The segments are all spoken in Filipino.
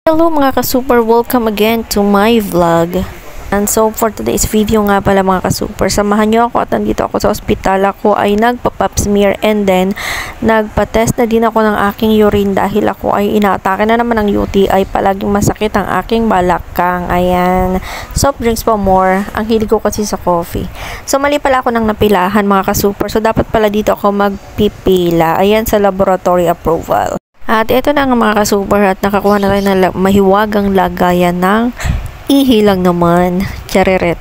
Hello mga ka-super, welcome again to my vlog. And so for today's video nga pala mga ka-super, samahan nyo ako at nandito ako sa ospital. Ako ay nagpa-pap smear and then nagpa-test na din ako ng aking urine dahil ako ay inaatake na naman ng UTI. Palaging masakit ang aking balakang. Ayan, soft drinks pa more. Ang hilig ko kasi sa coffee. So mali pala ako ng napilahan mga ka-super. So dapat pala dito ako magpipila. Ayan, sa laboratory approval. At ito na nga mga ka-super at nakakuha na tayo ng mahiwagang lagayan ng ihi lang naman. Chariret.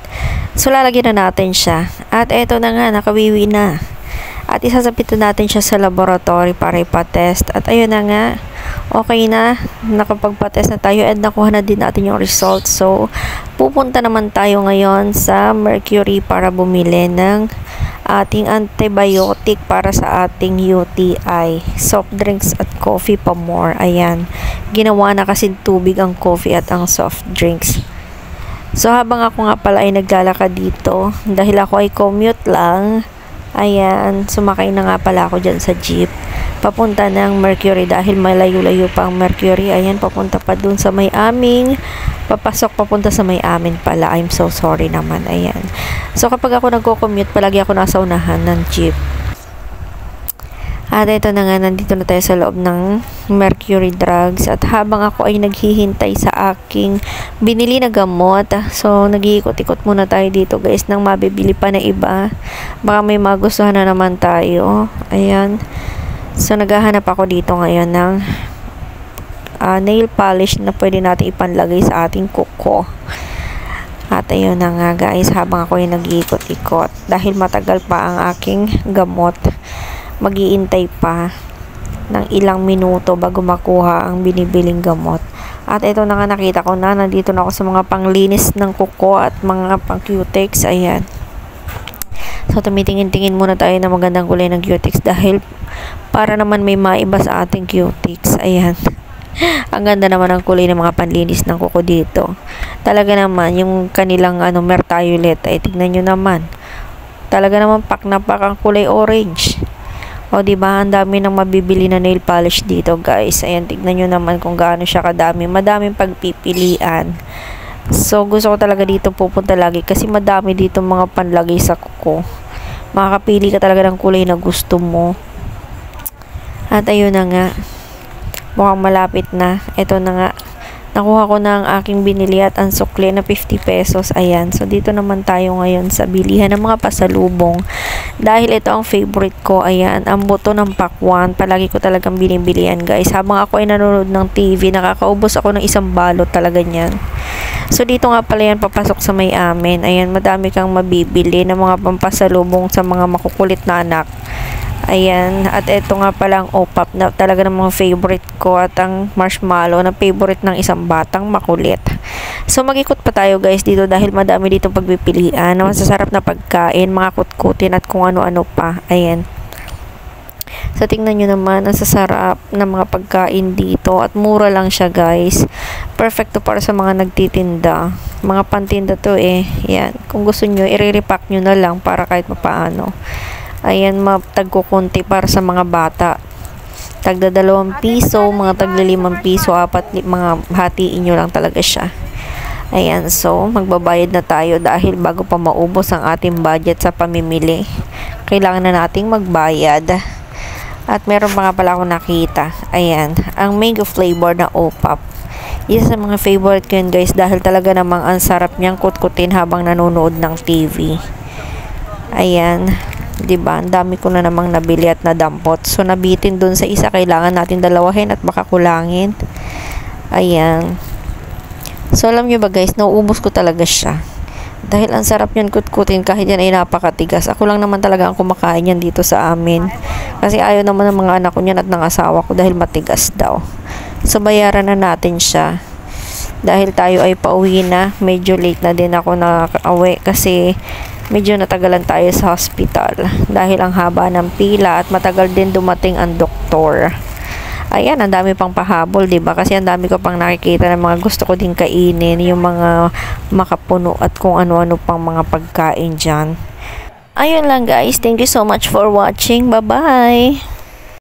So lalagyan na natin siya. At ito na nga, nakawiwi na. At isasapit na natin siya sa laboratory para ipatest. At ayun na nga, okay na. Nakapagpatest na tayo at nakuha na din natin yung results. So pupunta naman tayo ngayon sa Mercury para bumili ng ating antibiotic para sa ating UTI, soft drinks at coffee pa more. Ayan, ginawa na kasi tubig ang coffee at ang soft drinks. So habang ako nga pala ay naglalakad dito, dahil ako ay commute lang, ayan, sumakay na nga pala ako dyan sa jeep papunta ng Mercury dahil malayo-layo pa ang Mercury. Ayan, papunta pa dun sa may aming papasok, papunta sa may amin pala. I'm so sorry naman. Ayan, so kapag ako nagko-commute, palagi ako nasa unahan ng jeep. At ito na nga, nandito na tayo sa loob ng Mercury Drugs. At habang ako ay naghihintay sa aking binili na gamot, so nag-iikot-ikot muna tayo dito guys nang mabibili pa na iba. Baka may magustuhan na naman tayo. Ayan, so naghahanap ako dito ngayon ng nail polish na pwede natin ipanlagay sa ating kuko. At ayun na nga guys, habang ako ay nag-iikot-ikot dahil matagal pa ang aking gamot, mag-iintay pa ng ilang minuto bago makuha ang binibiling gamot. At ito na nga, nakita ko na, nandito na ako sa mga panglinis ng kuko at mga pang cutex. Ayan, so tumitingin-tingin muna tayo ng magandang kulay ng cutex dahil para naman may maiba sa ating cutex. Ayan, ang ganda naman ang kulay ng mga panlinis ng kuko dito. Talaga naman yung kanilang Mertiolet ay tignan nyo naman, talaga naman pak na pak ang kulay orange. O diba, ang dami nang mabibili na nail polish dito guys. Ayan, tignan nyo naman kung gaano siya kadami. Madaming pagpipilian. So gusto ko talaga dito pupunta lagi kasi madami dito mga panlagay sa kuko. Makakapili ka talaga ng kulay na gusto mo. At ayun na nga, mukhang malapit na. Ito na nga, nakuha ko na ang aking binili at ang sukli na 50 pesos. Ayan, so dito naman tayo ngayon sa bilihan ng mga pasalubong dahil ito ang favorite ko. Ayan, ang buto ng pakwan, palagi ko talagang binibilihan guys. Habang ako ay nanonood ng TV, nakakaubos ako ng isang balot talaga niyan. So dito nga pala yan, papasok sa may amin. Ayan, madami kang mabibili ng mga pampasalubong sa mga makukulit na anak. Ayan, at ito nga pala ang OPAP na talaga ng mga favorite ko at ang marshmallow na favorite ng isang batang makulit. So mag-ikot pa tayo guys dito dahil madami dito pagpipilian na masasarap na pagkain, mga kutkutin at kung ano-ano pa. Ayan, so tingnan nyo naman, ang sasarap na mga pagkain dito at mura lang siya guys. Perfecto para sa mga nagtitinda, mga pantinda to eh. Ayan, kung gusto nyo, i-repack nyo na lang para kahit mapaano. Ayan, matagkukunti para sa mga bata. Tagda 2 piso, mga tagda 5 piso, mga hatiin nyo lang talaga siya. Ayan, so magbabayad na tayo dahil bago pa maubos ang ating budget sa pamimili, kailangan na nating magbayad. At meron pa nga pala akong nakita. Ayan, ang mango flavor na OPAP. Isa sa mga favorite ko yun guys dahil talaga namang ang sarap niyang kutkutin habang nanonood ng TV. Ayan, diba, ang dami ko na namang nabili at nadampot. So nabitin dun sa isa, kailangan natin dalawahin at baka kulangin. Ayan, so alam nyo ba guys, nauubos ko talaga siya dahil ang sarap yan kutkutin kahit yan ay napakatigas. Ako lang naman talaga ang kumakain yan dito sa amin kasi ayaw naman ng mga anak ko yan at ng asawa ko dahil matigas daw. So bayaran na natin siya dahil tayo ay pauwi na. Medyo late na din ako nakauwi kasi medyo natagalan tayo sa hospital dahil ang haba ng pila at matagal din dumating ang doktor. Ayan, ang dami pang pahabol, diba? Kasi ang dami ko pang nakikita ng mga gusto ko din kainin, yung mga makapuno at kung ano-ano pang mga pagkain dyan. Ayun lang guys, thank you so much for watching. Bye-bye!